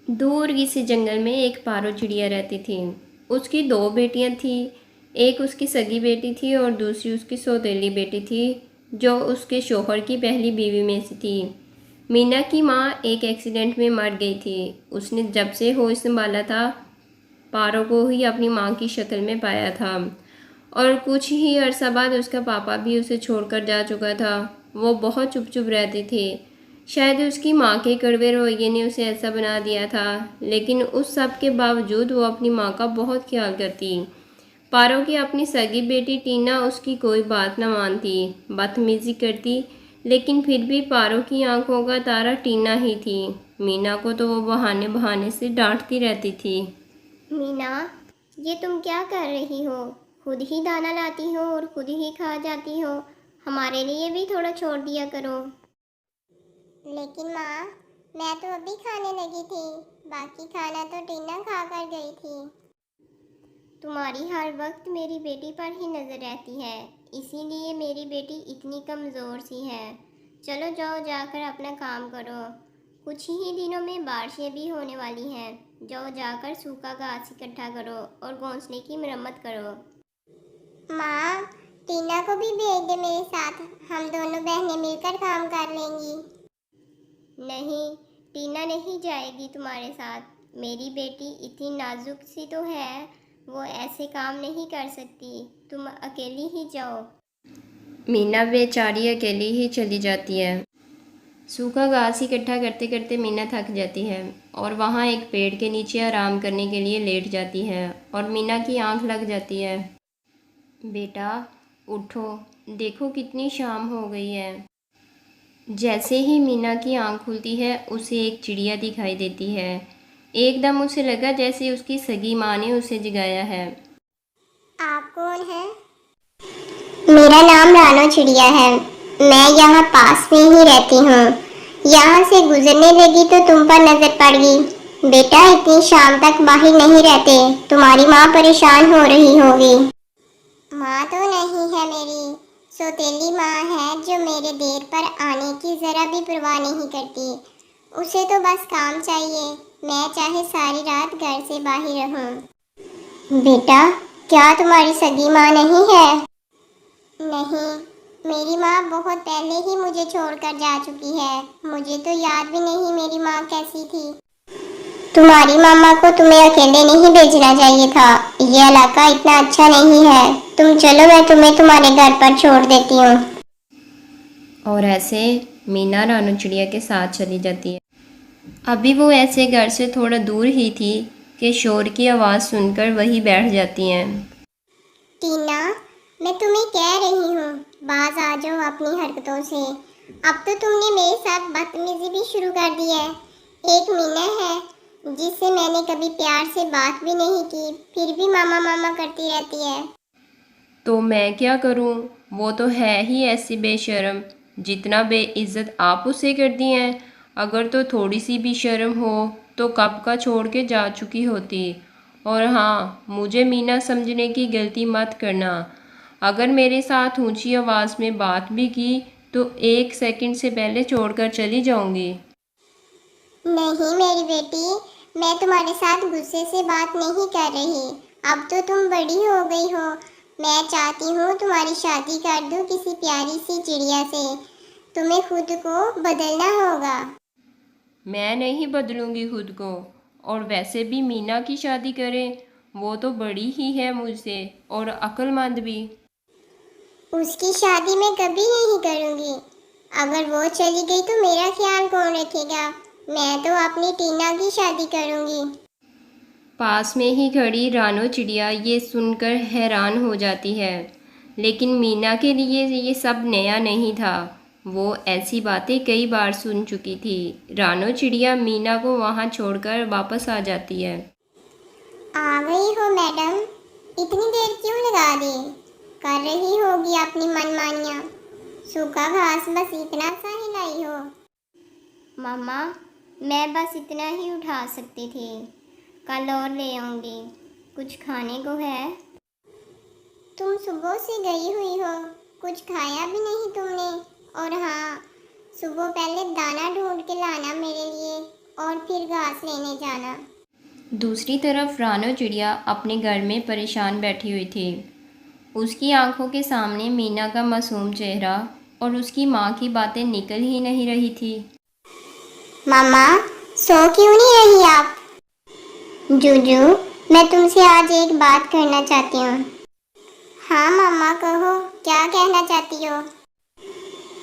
दूर किसी जंगल में एक पारो चिड़िया रहती थी। उसकी दो बेटियां थीं। एक उसकी सगी बेटी थी और दूसरी उसकी सौतेली बेटी थी, जो उसके शौहर की पहली बीवी में से थी। मीना की माँ एक एक्सीडेंट में मर गई थी। उसने जब से होश संभाला था, पारो को ही अपनी माँ की शक्ल में पाया था। और कुछ ही अरसा बाद उसका पापा भी उसे छोड़कर जा चुका था। वो बहुत चुप चुप रहती थी। शायद उसकी माँ के कड़वे रवैये ने उसे ऐसा बना दिया था, लेकिन उस सब के बावजूद वो अपनी माँ का बहुत ख्याल करती। पारो की अपनी सगी बेटी टीना उसकी कोई बात न मानती, बदतमीजी करती, लेकिन फिर भी पारो की आंखों का तारा टीना ही थी। मीना को तो वो बहाने बहाने से डांटती रहती थी। मीना, ये तुम क्या कर रही हो? खुद ही दाना लाती हो और खुद ही खा जाती हो। हमारे लिए भी थोड़ा छोड़ दिया करो। लेकिन माँ, मैं तो अभी खाने लगी थी। बाकी खाना तो टीना खा कर गई थी। तुम्हारी हर वक्त मेरी बेटी पर ही नज़र रहती है, इसीलिए मेरी बेटी इतनी कमज़ोर सी है। चलो जाओ, जाकर अपना काम करो। कुछ ही दिनों में बारिशें भी होने वाली हैं। जाओ जाकर सूखा घास इकट्ठा करो और घोंसले की मरम्मत करो। माँ, टीना को भी भेज दे मेरे साथ। हम दोनों बहनें मिलकर काम कर लेंगी। नहीं, टीना नहीं जाएगी तुम्हारे साथ। मेरी बेटी इतनी नाजुक सी तो है, वो ऐसे काम नहीं कर सकती। तुम अकेली ही जाओ। मीना बेचारी अकेली ही चली जाती है। सूखा घास इकट्ठा करते करते मीना थक जाती है और वहाँ एक पेड़ के नीचे आराम करने के लिए लेट जाती है और मीना की आंख लग जाती है। बेटा उठो, देखो कितनी शाम हो गई है। जैसे ही मीना की आंख खुलती है, उसे एक चिड़िया दिखाई देती है। एकदम उसे लगा जैसे उसकी सगी माँ ने उसे जगाया है। आप कौन हैं? मेरा नाम रानो चिड़िया है। मैं यहाँ पास में ही रहती हूँ। यहाँ से गुजरने लगी तो तुम पर नजर पड़ गई। बेटा, इतनी शाम तक बाहर नहीं रहते। तुम्हारी माँ परेशान हो रही होगी। माँ तो नहीं है मेरी, सौतेली माँ है जो मेरे देर पर आने की जरा भी परवाह नहीं करती। उसे तो बस काम चाहिए, मैं चाहे सारी रात घर से बाहर रहूं। बेटा, क्या तुम्हारी सगी माँ नहीं है? नहीं, मेरी माँ बहुत पहले ही मुझे छोड़कर जा चुकी है। मुझे तो याद भी नहीं मेरी माँ कैसी थी। तुम्हारी मामा को तुम्हें अकेले नहीं भेजना चाहिए था। ये इलाका इतना अच्छा नहीं है। तुम चलो, मैं तुम्हें तुम्हारे घर पर छोड़ देती हूँ। और ऐसे मीना रानू चिड़िया के साथ चली जाती है। अभी वो ऐसे घर से थोड़ा दूर ही थी कि शोर की आवाज़ सुनकर वही बैठ जाती हैं। टीना, मैं तुम्हें कह रही हूँ, बाज आ जाओ अपनी हरकतों से। अब तो तुमने मेरे साथ बदतमीजी भी शुरू कर दी है। एक मीना है जिससे मैंने कभी प्यार से बात भी नहीं की, फिर भी मामा मामा करती रहती है। तो मैं क्या करूं? वो तो है ही ऐसी बेशर्म, जितना बेइज्जत आप उसे करती हैं। अगर तो थोड़ी सी भी शर्म हो तो कब का छोड़ के जा चुकी होती। और हाँ, मुझे मीना समझने की गलती मत करना। अगर मेरे साथ ऊंची आवाज़ में बात भी की तो 1 सेकंड से पहले छोड़कर चली जाऊंगी। नहीं मेरी बेटी, मैं तुम्हारे साथ गुस्से से बात नहीं कर रही। अब तो तुम बड़ी हो गई हो। मैं चाहती हूँ तुम्हारी शादी कर दूँ किसी प्यारी सी चिड़िया से। तुम्हें खुद को बदलना होगा। मैं नहीं बदलूंगी खुद को। और वैसे भी मीना की शादी करें, वो तो बड़ी ही है मुझसे और अक्लमंद भी। उसकी शादी मैं कभी नहीं करूँगी। अगर वो चली गई तो मेरा ख्याल कौन रखेगा? मैं तो अपनी टीना की शादी करूँगी। पास में ही खड़ी रानो चिड़िया ये सुनकर हैरान हो जाती है। लेकिन मीना के लिए ये सब नया नहीं था। वो ऐसी बातें कई बार सुन चुकी थी। रानो चिड़िया मीना को वहाँ छोड़कर वापस आ जाती है। आ गई हो मैडम? इतनी देर क्यों लगा दी? कर रही होगी अपनी मनमानियाँ। सूखा घास बस इतना सा ही लाई हो। मामा, मैं बस इतना ही उठा सकती थी। कल और ले आऊँगी। कुछ खाने को है? तुम सुबह से गई हुई हो, कुछ खाया भी नहीं तुमने। और हाँ, सुबह पहले दाना ढूंढ के लाना मेरे लिए। और फिर घास लेने जाना। दूसरी तरफ रानो चिड़िया अपने घर में परेशान बैठी हुई थी। उसकी आंखों के सामने मीना का मासूम चेहरा और उसकी माँ की बातें निकल ही नहीं रही थी। मामा, सो क्यों नहीं रही आप? जूजू, मैं तुमसे आज एक बात करना चाहती हूँ। हाँ मामा, कहो, क्या कहना चाहती हो?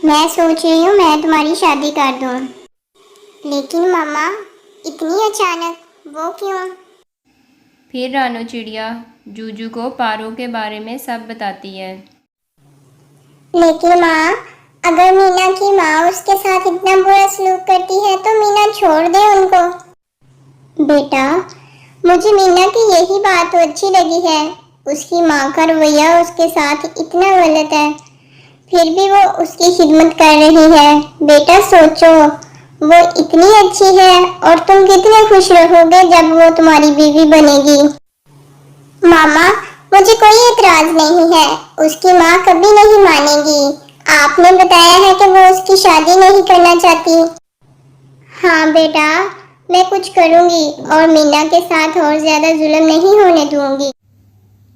मैं सोच रही हूँ मैं तुम्हारी शादी कर दूँ। लेकिन मामा, इतनी अचानक, वो क्यों? फिर रानो चिड़िया जूजू को पारो के बारे में सब बताती है। लेकिन माँ, अगर मीना की माँ उसके साथ इतना बुरा सलूक करती है तो मीना छोड़ दे उनको। बेटा, मुझे मीना की यही बात तो अच्छी लगी है। उसकी माँ का रवैया उसके साथ इतना गलत है, फिर भी वो उसकी खिदमत कर रही है। बेटा सोचो, वो इतनी अच्छी है और तुम कितने खुश रहोगे जब वो तुम्हारी बीवी बनेगी। मामा, मुझे कोई एतराज नहीं है। उसकी माँ कभी नहीं मानेगी। आपने बताया है कि वो उसकी शादी नहीं करना चाहती। हाँ बेटा, मैं कुछ करूँगी और मीना के साथ और ज्यादा जुल्म नहीं होने दूंगी।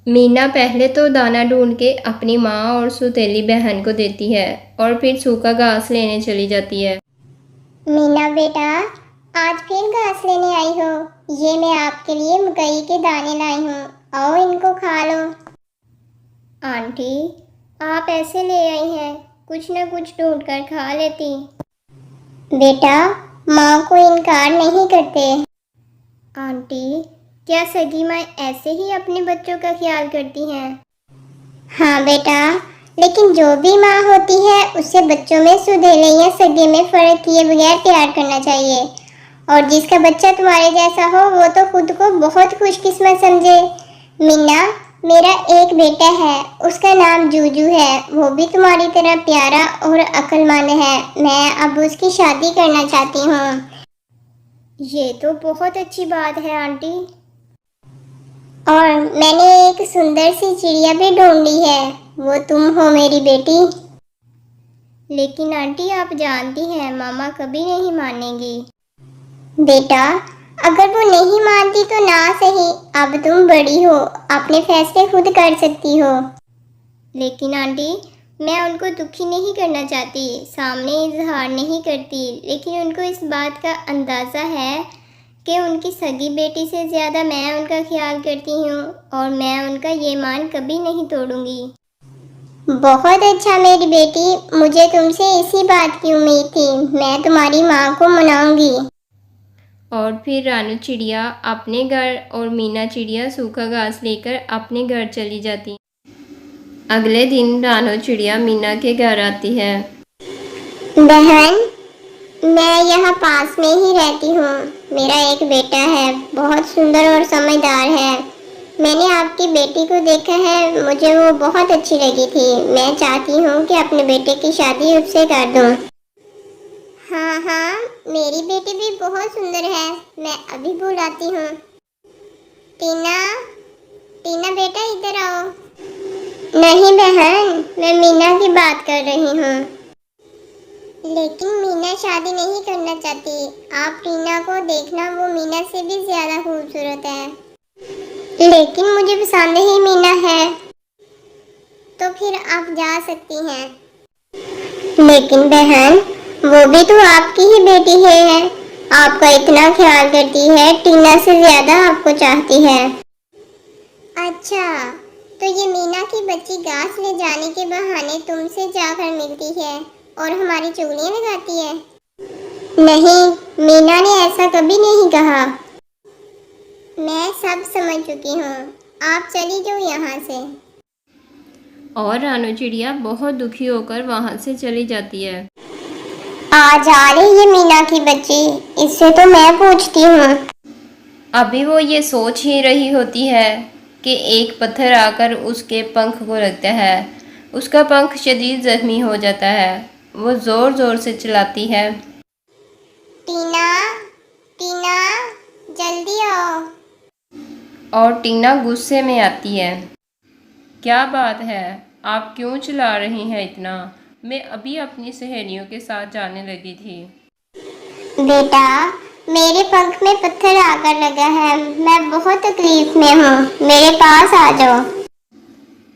मीना पहले तो दाना ढूंढ के अपनी माँ और सौतेली बहन को देती है और फिर सूखा घास लेने चली जाती है। मीना बेटा, आज फिर घास लेने आई हो। ये मैं आपके लिए मकई के दाने लाई हूँ, आओ इनको खा लो। आंटी, आप ऐसे ले आई हैं, कुछ न कुछ ढूंढ कर खा लेती। बेटा, माँ को इनकार नहीं करते। आंटी, क्या सगी माँ ऐसे ही अपने बच्चों का ख्याल करती हैं? हाँ बेटा, लेकिन जो भी माँ होती है उसे बच्चों में सुधेले या सगे में फर्क किए बगैर प्यार करना चाहिए। और जिसका बच्चा तुम्हारे जैसा हो वो तो खुद को बहुत खुशकिस्मत समझे। मीना, मेरा एक बेटा है, उसका नाम जूजू है। वो भी तुम्हारी तरह प्यारा और अक्लमंद है। मैं अब उसकी शादी करना चाहती हूँ। ये तो बहुत अच्छी बात है आंटी। और मैंने एक सुंदर सी चिड़िया भी ढूंढी है, वो तुम हो मेरी बेटी। लेकिन आंटी, आप जानती हैं मामा कभी नहीं मानेगी। बेटा, अगर वो नहीं मानती तो ना सही, अब तुम बड़ी हो, अपने फैसले खुद कर सकती हो। लेकिन आंटी, मैं उनको दुखी नहीं करना चाहती, सामने इजहार नहीं करती, लेकिन उनको इस बात का अंदाज़ा है कि उनकी सगी बेटी से ज़्यादा मैं उनका ख्याल करती हूँ और मैं उनका ये मान कभी नहीं तोड़ूंगी। बहुत अच्छा मेरी बेटी, मुझे तुमसे इसी बात की उम्मीद थी। मैं तुम्हारी माँ को मनाऊंगी। और फिर रानू चिड़िया अपने घर और मीना चिड़िया सूखा घास लेकर अपने घर चली जाती। अगले दिन रानू चिड़िया मीना के घर आती है। बहन, मैं यहाँ पास में ही रहती हूँ। मेरा एक बेटा है, बहुत सुंदर और समझदार है। मैंने आपकी बेटी को देखा है, मुझे वो बहुत अच्छी लगी थी। मैं चाहती हूँ कि अपने बेटे की शादी उससे कर दूँ। हाँ हाँ, मेरी बेटी भी बहुत सुंदर है, मैं अभी बुलाती हूँ। टीना, टीना बेटा इधर आओ। नहीं बहन, मैं मीना की बात कर रही हूँ। लेकिन मीना शादी नहीं करना चाहती। आप टीना को देखना, वो मीना से भी ज्यादा खूबसूरत है। लेकिन मुझे पसंद ही मीना है। तो फिर आप जा सकती हैं। लेकिन बहन, वो भी तो आपकी ही बेटी है, आपका इतना ख्याल करती है, टीना से ज्यादा आपको चाहती है। अच्छा, तो ये मीना की बच्ची घास ले जाने के बहाने तुमसे जाकर मिलती है और हमारी चुगलियां लगाती है? नहीं, मीना ने ऐसा कभी नहीं कहा। मैं सब समझ चुकी हूँ, आप चली जाओ यहाँ से। और रानू चिड़िया बहुत दुखी होकर वहाँ से चली जाती है। आ जा रही है मीना की बच्ची, इससे तो मैं पूछती हूँ। अभी वो ये सोच ही रही होती है कि एक पत्थर आकर उसके पंख को लगता है। उसका पंख शदीद जख्मी हो जाता है। वो ज़ोर ज़ोर से चिल्लाती है। टीना, टीना, जल्दी आओ। और टीना गुस्से में आती है। क्या बात है, आप क्यों चिल्ला रही हैं इतना? मैं अभी अपनी सहेलियों के साथ जाने लगी थी। बेटा, मेरे पंख में पत्थर आकर लगा है, मैं बहुत तकलीफ में हूँ, मेरे पास आ जाओ।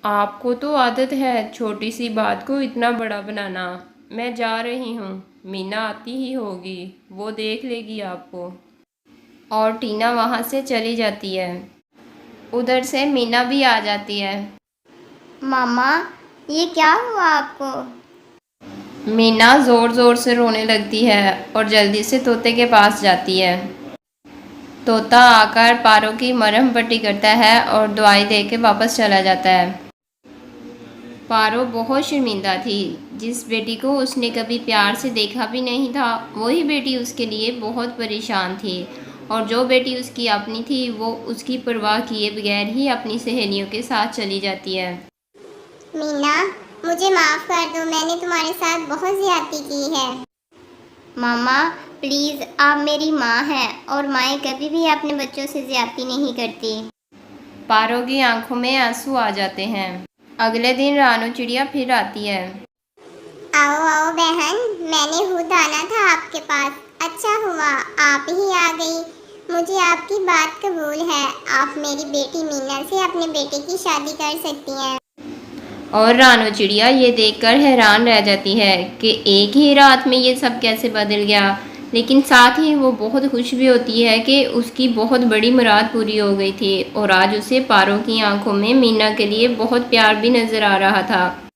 आपको तो आदत है छोटी सी बात को इतना बड़ा बनाना। मैं जा रही हूँ, मीना आती ही होगी, वो देख लेगी आपको। और टीना वहाँ से चली जाती है। उधर से मीना भी आ जाती है। मामा, ये क्या हुआ आपको? मीना ज़ोर ज़ोर से रोने लगती है और जल्दी से तोते के पास जाती है। तोता आकर पारो की मरहम पट्टी करता है और दवाई दे के वापस चला जाता है। पारो बहुत शर्मिंदा थी। जिस बेटी को उसने कभी प्यार से देखा भी नहीं था, वही बेटी उसके लिए बहुत परेशान थी। और जो बेटी उसकी अपनी थी, वो उसकी परवाह किए बगैर ही अपनी सहेलियों के साथ चली जाती है। मीना, मुझे माफ़ कर दो, मैंने तुम्हारे साथ बहुत ज़्यादती की है। मामा, प्लीज़, आप मेरी माँ हैं और माएँ कभी भी अपने बच्चों से ज़्यादती नहीं करती। पारो की आंखों में आंसू आ जाते हैं। अगले दिन रानू चिड़िया फिर आती है। आओ आओ बहन, मैंने खुद आना था आपके पास। अच्छा हुआ आप ही आ गई। मुझे आपकी बात कबूल है, आप मेरी बेटी मीना से अपने बेटे की शादी कर सकती हैं। और रानू चिड़िया ये देखकर हैरान रह जाती है कि एक ही रात में ये सब कैसे बदल गया। लेकिन साथ ही वो बहुत खुश भी होती है कि उसकी बहुत बड़ी मुराद पूरी हो गई थी और आज उसे पारो की आंखों में मीना के लिए बहुत प्यार भी नज़र आ रहा था।